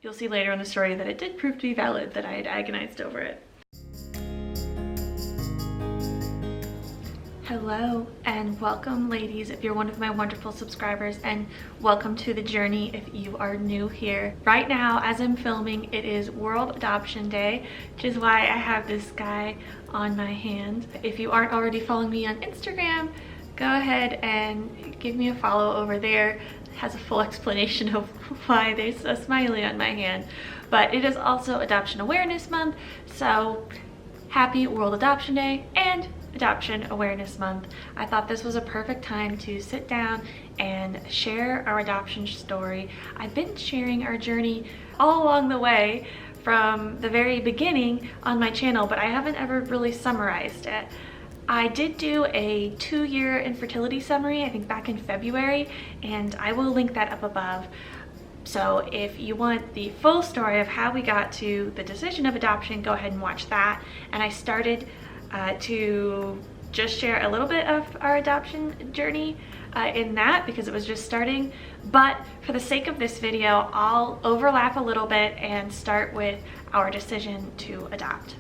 you'll see later in the story that it did prove to be valid, that I had agonized over it. Hello and welcome, ladies, if you're one of my wonderful subscribers, and welcome to the journey if you are new here. Right now, as I'm filming, it is World Adoption Day, which is why I have this guy on my hand. If you aren't already following me on Instagram, go ahead and give me a follow over there. It has a full explanation of why there's a smiley on my hand. But it is also Adoption Awareness Month, so happy World Adoption Day and Adoption Awareness Month. I thought this was a perfect time to sit down and share our adoption story. I've been sharing our journey all along the way from the very beginning on my channel, but I haven't ever really summarized it. I did do a 2-year infertility summary, I think back in February, and I will link that up above. So if you want the full story of how we got to the decision of adoption, go ahead and watch that. And I started to just share a little bit of our adoption journey in that because it was just starting. But for the sake of this video, I'll overlap a little bit and start with our decision to adopt.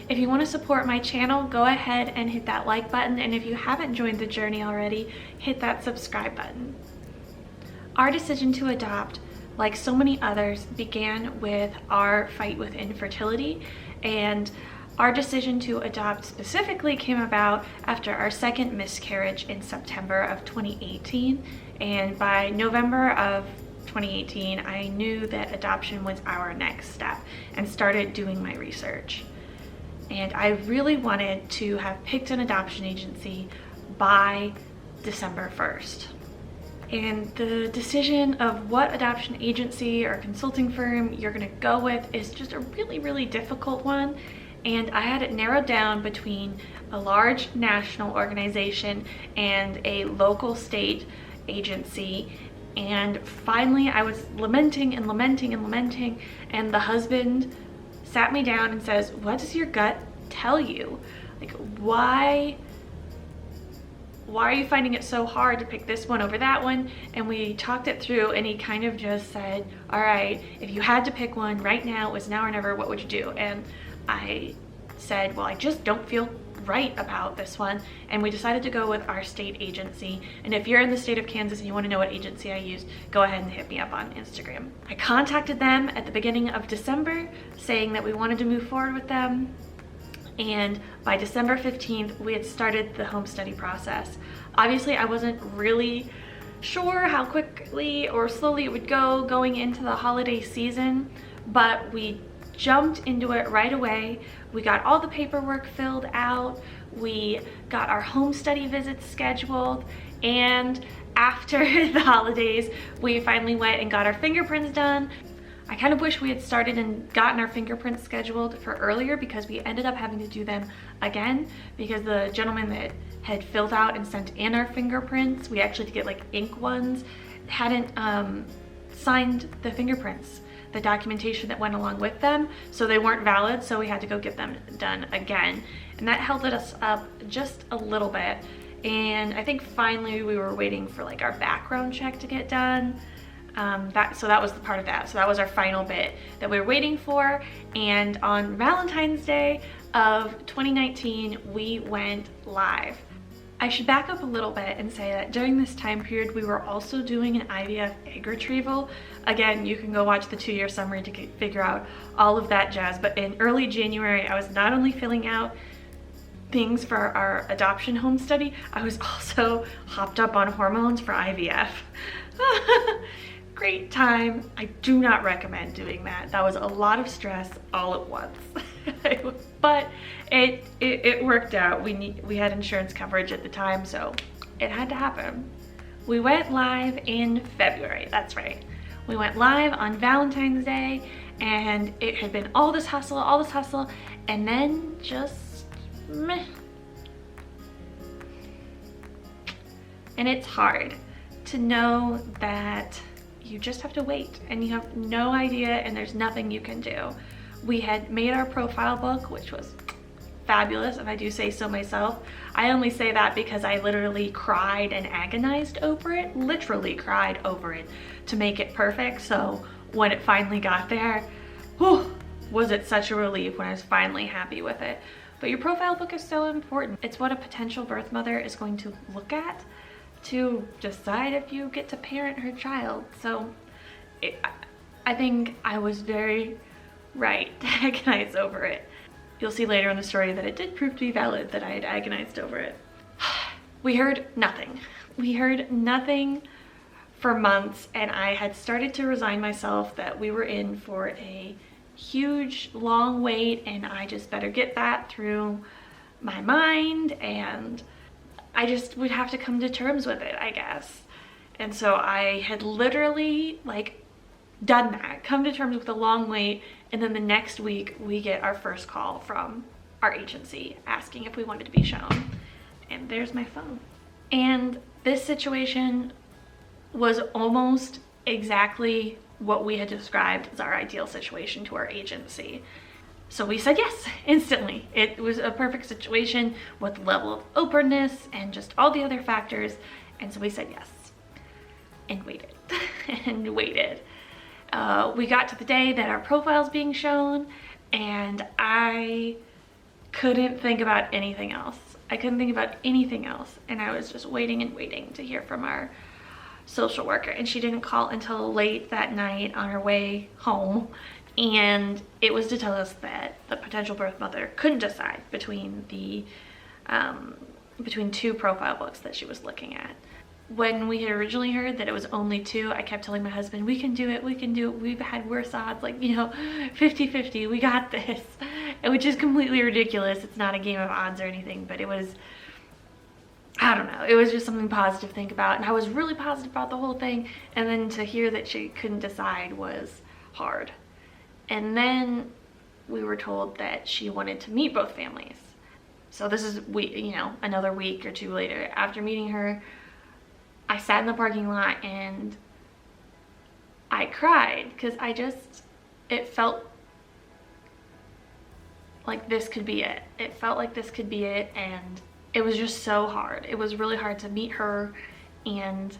If you want to support my channel, go ahead and hit that like button. And if you haven't joined the journey already, hit that subscribe button. Our decision to adopt, like so many others, began with our fight with infertility, and our decision to adopt specifically came about after our second miscarriage in September of 2018, and by November of 2018 I knew that adoption was our next step and started doing my research. And I really wanted to have picked an adoption agency by December 1st. And the decision of what adoption agency or consulting firm you're gonna go with is just a really, really difficult one. And I had it narrowed down between a large national organization and a local state agency. And finally I was lamenting and lamenting and lamenting, and the husband sat me down and says, what does your gut tell you? Like, why are you finding it so hard to pick this one over that one? And we talked it through, and he kind of just said, all right, if you had to pick one right now, it was now or never, what would you do? And I said, well, I just don't feel right about this one. And we decided to go with our state agency. And if you're in the state of Kansas and you want to know what agency I used, go ahead and hit me up on Instagram. I contacted them at the beginning of December saying that we wanted to move forward with them. And by December 15th, we had started the home study process. Obviously, I wasn't really sure how quickly or slowly it would go going into the holiday season, but we jumped into it right away. We got all the paperwork filled out. We got our home study visits scheduled. And after the holidays, we finally went and got our fingerprints done. I kind of wish we had started and gotten our fingerprints scheduled for earlier, because we ended up having to do them again because the gentleman that had filled out and sent in our fingerprints, we actually had to get like ink ones, hadn't signed the fingerprints, the documentation that went along with them, so they weren't valid, so we had to go get them done again. And that held us up just a little bit. And I think finally we were waiting for like our background check to get done. So that was the part of that. So that was our final bit that we were waiting for. And on Valentine's Day of 2019, we went live. I should back up a little bit and say that during this time period, we were also doing an IVF egg retrieval. Again, you can go watch the 2-year summary to figure out all of that jazz. But in early January, I was not only filling out things for our adoption home study, I was also hopped up on hormones for IVF. Great time. I do not recommend doing that. That was a lot of stress all at once. But it worked out. We had insurance coverage at the time, so it had to happen. We went live in February, that's right. We went live on Valentine's Day, and it had been all this hustle, and then just meh. And it's hard to know that you just have to wait and you have no idea and there's nothing you can do. We had made our profile book, which was fabulous, if I do say so myself. I only say that because I literally cried and agonized over it, literally cried over it to make it perfect. So when it finally got there, whew, was it such a relief when I was finally happy with it. But your profile book is so important. It's what a potential birth mother is going to look at to decide if you get to parent her child. So I think I was very right to agonize over it. You'll see later in the story that it did prove to be valid that I had agonized over it. We heard nothing. We heard nothing for months, and I had started to resign myself that we were in for a huge long wait, and I just better get that through my mind, and I just would have to come to terms with it, I guess. And so I had literally like done that, come to terms with a long wait, and then the next week we get our first call from our agency asking if we wanted to be shown. And there's my phone. And this situation was almost exactly what we had described as our ideal situation to our agency. So we said yes instantly. It was a perfect situation with the level of openness and just all the other factors. And so we said yes and waited and waited. We got to the day that our profile's being shown, and I couldn't think about anything else. I couldn't think about anything else. And I was just waiting and waiting to hear from our social worker, and she didn't call until late that night on her way home, and it was to tell us that the potential birth mother couldn't decide between the between two profile books that she was looking at. When we had originally heard that it was only two, I kept telling my husband, we can do it, we've had worse odds, like, you know, 50-50, we got this, which is completely ridiculous. It's not a game of odds or anything, but it was, I don't know, it was just something positive to think about, and I was really positive about the whole thing, and then to hear that she couldn't decide was hard. And then we were told that she wanted to meet both families. So this is, another week or two later. After meeting her, I sat in the parking lot and I cried because it felt like this could be it. It felt like this could be it, and it was just so hard. It was really hard to meet her and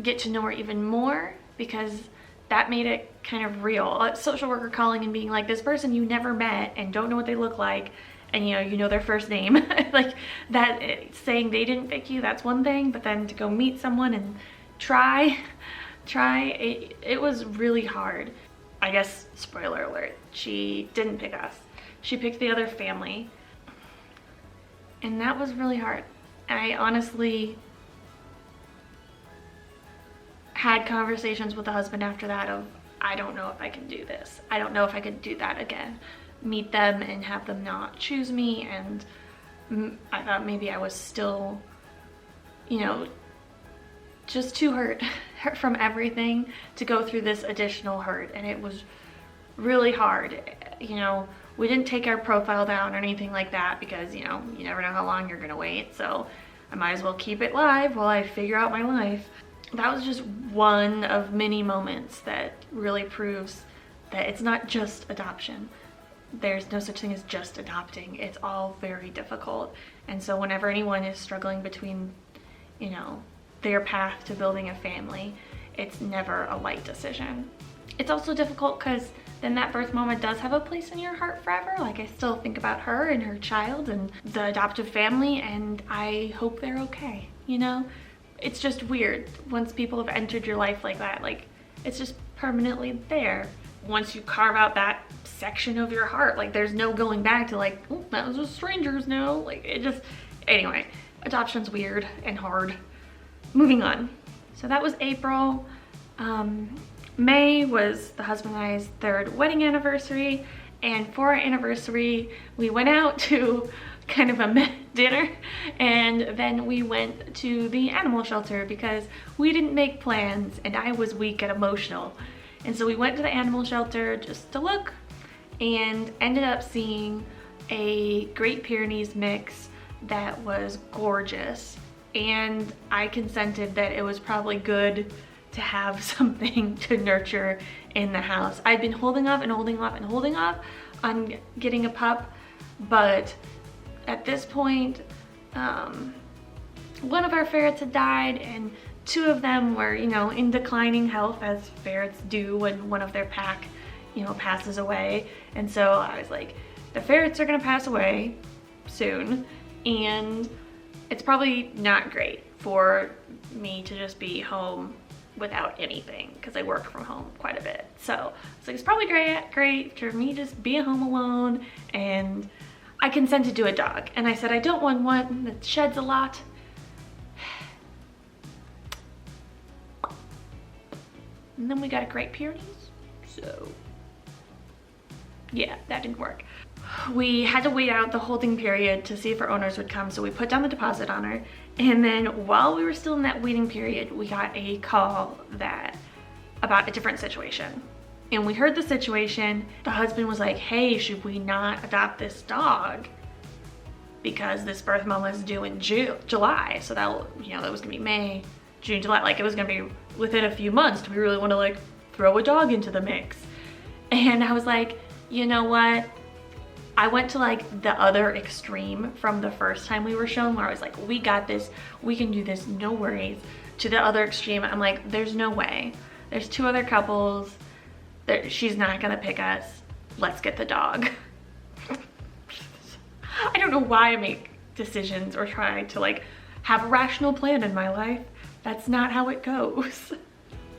get to know her even more, because that made it kind of real. A social worker calling and being like, this person you never met and don't know what they look like, and you know their first name, like that, saying they didn't pick you, that's one thing, but then to go meet someone and try, it was really hard. I guess, spoiler alert, she didn't pick us. She picked the other family, and that was really hard. I honestly had conversations with the husband after that of, I don't know if I can do this. I don't know if I could do that again. Meet them and have them not choose me, and I thought maybe I was still, just too hurt from everything to go through this additional hurt, and it was really hard. We didn't take our profile down or anything like that, because you never know how long you're gonna wait, so I might as well keep it live while I figure out my life. That was just one of many moments that really proves that it's not just adoption. There's no such thing as just adopting. It's all very difficult. And so whenever anyone is struggling between, their path to building a family, it's never a light decision. It's also difficult because then that birth mama does have a place in your heart forever. Like, I still think about her and her child and the adoptive family, and I hope they're okay, It's just weird once people have entered your life like that. Like, it's just permanently there. Once you carve out that section of your heart, like, there's no going back to like, oh, that was with strangers now. Like, it just, anyway, adoption's weird and hard. Moving on. So that was April. May was the husband and I's third wedding anniversary, and for our anniversary we went out to kind of a dinner, and then we went to the animal shelter because we didn't make plans and I was weak and emotional. And so we went to the animal shelter just to look, and ended up seeing a Great Pyrenees mix that was gorgeous, and I consented that it was probably good to have something to nurture in the house. I'd been holding off on getting a pup, but at this point, one of our ferrets had died, and 2 of them were, you know, in declining health, as ferrets do when one of their pack, you know, passes away. And so I was like, the ferrets are gonna pass away soon, and it's probably not great for me to just be home without anything, because I work from home quite a bit. So it's like, it's probably great for me just being home alone, and I consented to a dog. And I said, I don't want one that sheds a lot. And then we got a Great Pyrenees, so yeah, that didn't work. We had to wait out the holding period to see if our owners would come, so we put down the deposit on her. And then while we were still in that waiting period, we got a call about a different situation. And we heard the situation. The husband was like, hey, should we not adopt this dog? Because this birth mama is due in July. So that, you know, that was gonna be May, June, July. Like, it was gonna be within a few months. Do we really wanna like throw a dog into the mix? And I was like, you know what? I went to like the other extreme from the first time we were shown, where I was like, we got this, we can do this, no worries. To the other extreme, I'm like, there's no way. There's 2 other couples. She's not gonna pick us. Let's get the dog. I don't know why I make decisions or try to like have a rational plan in my life. That's not how it goes.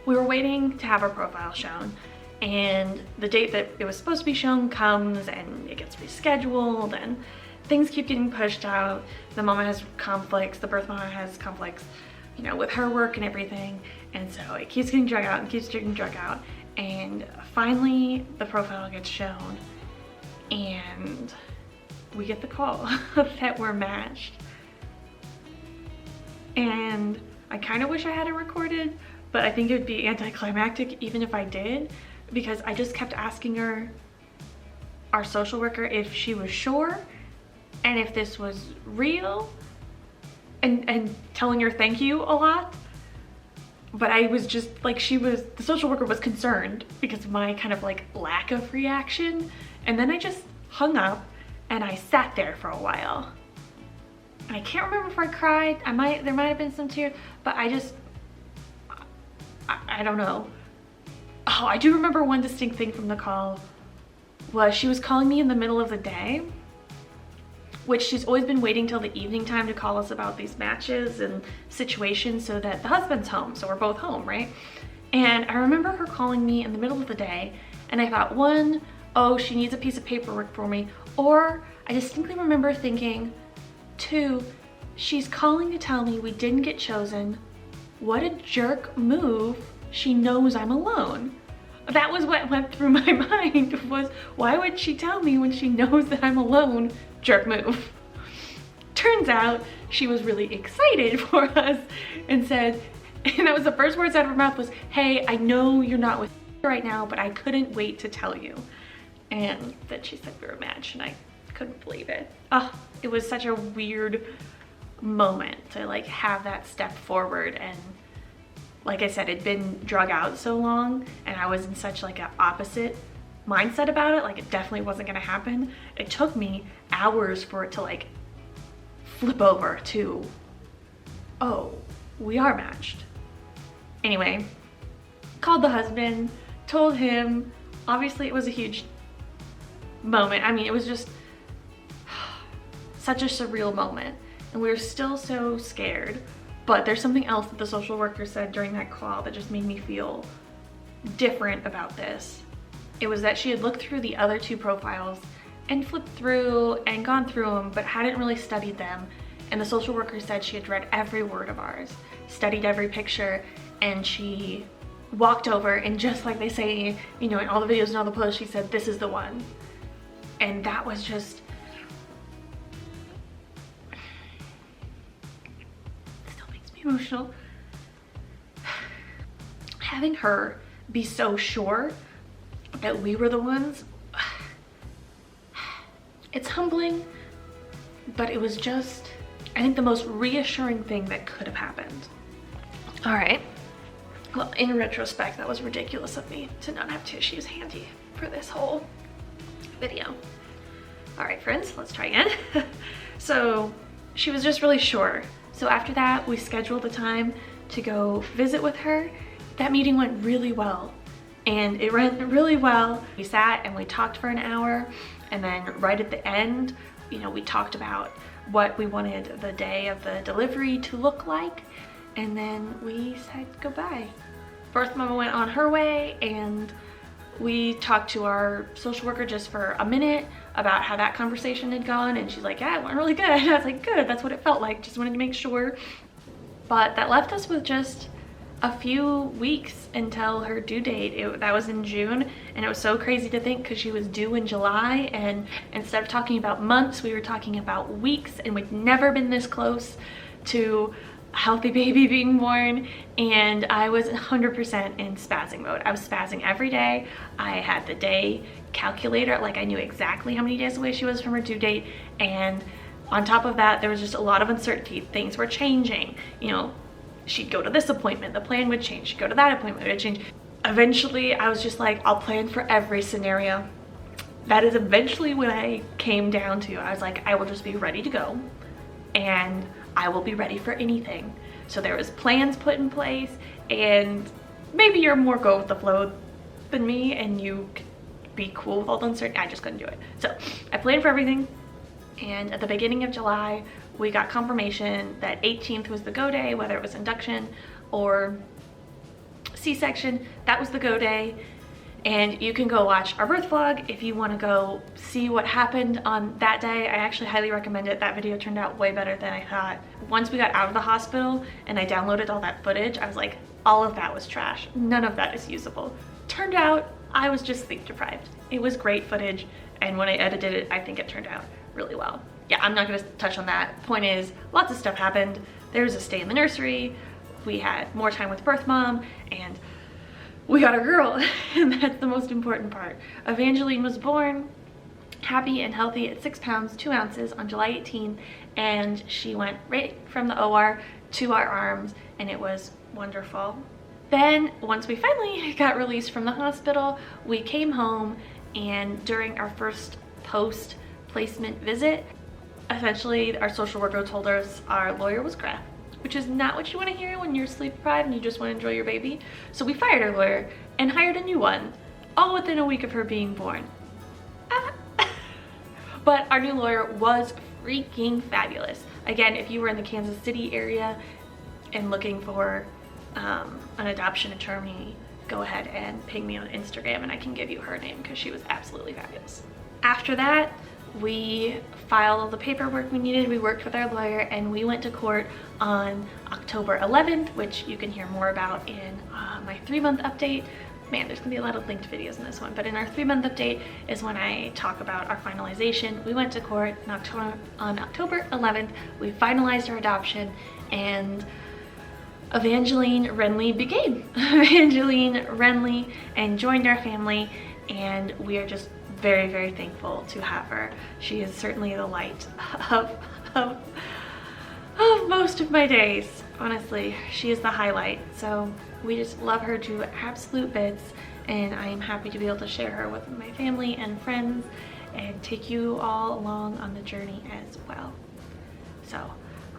We were waiting to have our profile shown, and the date that it was supposed to be shown comes and it gets rescheduled, and things keep getting pushed out. The mama has conflicts, the birth mama has conflicts, you know, with her work and everything. And so it keeps getting drug out and keeps getting drug out. And finally the profile gets shown and we get the call that we're matched. And I kind of wish I had it recorded, but I think it would be anticlimactic even if I did, because I just kept asking her, our social worker, if she was sure and if this was real, and telling her thank you a lot. But I was just like, the social worker was concerned because of my kind of like lack of reaction. And then I just hung up and I sat there for a while. And I can't remember if I cried. There might have been some tears, but I don't know. Oh, I do remember one distinct thing from the call was she was calling me in the middle of the day, which she's always been waiting till the evening time to call us about these matches and situations so that the husband's home, so we're both home, right? And I remember her calling me in the middle of the day, and I thought, 1, oh, she needs a piece of paperwork for me, or I distinctly remember thinking, 2, she's calling to tell me we didn't get chosen. What a jerk move. She knows I'm alone. That was what went through my mind, was why would she tell me when she knows that I'm alone? Jerk move. Turns out she was really excited for us and said, and that was the first words out of her mouth was, hey, I know you're not with right now, but I couldn't wait to tell you. And then she said we were a match, and I couldn't believe it. Oh, it was such a weird moment to like have that step forward. And like I said, it'd been drug out so long and I was in such like an opposite mindset about it, like it definitely wasn't gonna happen. It took me hours for it to like flip over to, oh, we are matched. Anyway, called the husband, told him. Obviously it was a huge moment. I mean, it was just such a surreal moment, and we were still so scared. But there's something else that the social worker said during that call that just made me feel different about this. It was that she had looked through the other 2 profiles and flipped through and gone through them, but hadn't really studied them. And the social worker said she had read every word of ours, studied every picture, and she walked over, and just like they say, you know, in all the videos and all the posts, she said, this is the one. And that was just, still makes me emotional. Having her be so sure that we were the ones, it's humbling, but it was just, I think, the most reassuring thing that could have happened. All right, well, in retrospect, that was ridiculous of me to not have tissues handy for this whole video. All right, friends, let's try again. So she was just really sure. So after that, we scheduled the time to go visit with her. That meeting went really well, and it went really well. We sat and we talked for an hour, and then right at the end, you know, we talked about what we wanted the day of the delivery to look like, and then we said goodbye. Birth mama went on her way, and we talked to our social worker just for a minute about how that conversation had gone, and she's like, yeah, it went really good. I was like, good, that's what it felt like, just wanted to make sure. But that left us with just a few weeks until her due date. That was in June, and it was so crazy to think because she was due in July, and instead of talking about months, we were talking about weeks, and we'd never been this close to a healthy baby being born. And I was 100% in spazzing mode. I was spazzing every day. I had the day calculator, like I knew exactly how many days away she was from her due date, and on top of that, there was just a lot of uncertainty. Things were changing, you know. She'd go to this appointment, the plan would change. She'd go to that appointment, it would change. Eventually, I was just like, I'll plan for every scenario. That is eventually what I came down to. I was like, I will just be ready to go, and I will be ready for anything. So there was plans put in place, and maybe you're more go with the flow than me, and you could be cool with all the uncertainty. I just couldn't do it. So I planned for everything, and at the beginning of July, we got confirmation that 18th was the go day, whether it was induction or C-section, that was the go day. And you can go watch our birth vlog if you want to go see what happened on that day. I actually highly recommend it. That video turned out way better than I thought. Once we got out of the hospital and I downloaded all that footage, I was like, all of that was trash. None of that is usable. Turned out I was just sleep deprived. It was great footage, and when I edited it, I think it turned out really well. Yeah, I'm not gonna touch on that. Point is, lots of stuff happened. There was a stay in the nursery. We had more time with birth mom, and we got a girl, and that's the most important part. Evangeline was born happy and healthy at 6 pounds, 2 ounces on July 18th, and she went right from the OR to our arms, and it was wonderful. Then, once we finally got released from the hospital, we came home, and during our first post-placement visit, essentially our social worker told us our lawyer was crap, which is not what you want to hear when you're sleep deprived and you just want to enjoy your baby. So we fired our lawyer and hired a new one, all within a week of her being born. But our new lawyer was freaking fabulous. Again, if you were in the Kansas City area and looking for an adoption attorney, go ahead and ping me on Instagram and I can give you her name because she was absolutely fabulous. After that, we filed all the paperwork we needed. We worked with our lawyer, and we went to court on October 11th, which you can hear more about in my 3-month update. Man, there's gonna be a lot of linked videos in this one, but in our 3-month update is when I talk about our finalization. We went to court on October 11th. We finalized our adoption, and Evangeline Renly became Evangeline Renly and joined our family, and we are just very, very thankful to have her. She is certainly the light of most of my days. Honestly, she is the highlight. So we just love her to absolute bits, and I am happy to be able to share her with my family and friends and take you all along on the journey as well. So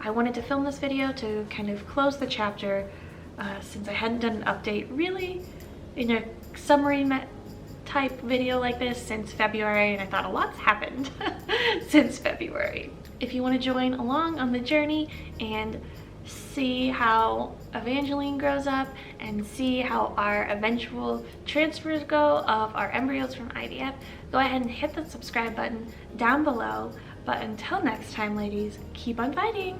I wanted to film this video to kind of close the chapter since I hadn't done an update really in a summary type video like this since February, and I thought a lot's happened since February. If you want to join along on the journey and see how Evangeline grows up and see how our eventual transfers go of our embryos from IVF, go ahead and hit the subscribe button down below. But until next time, ladies, keep on fighting.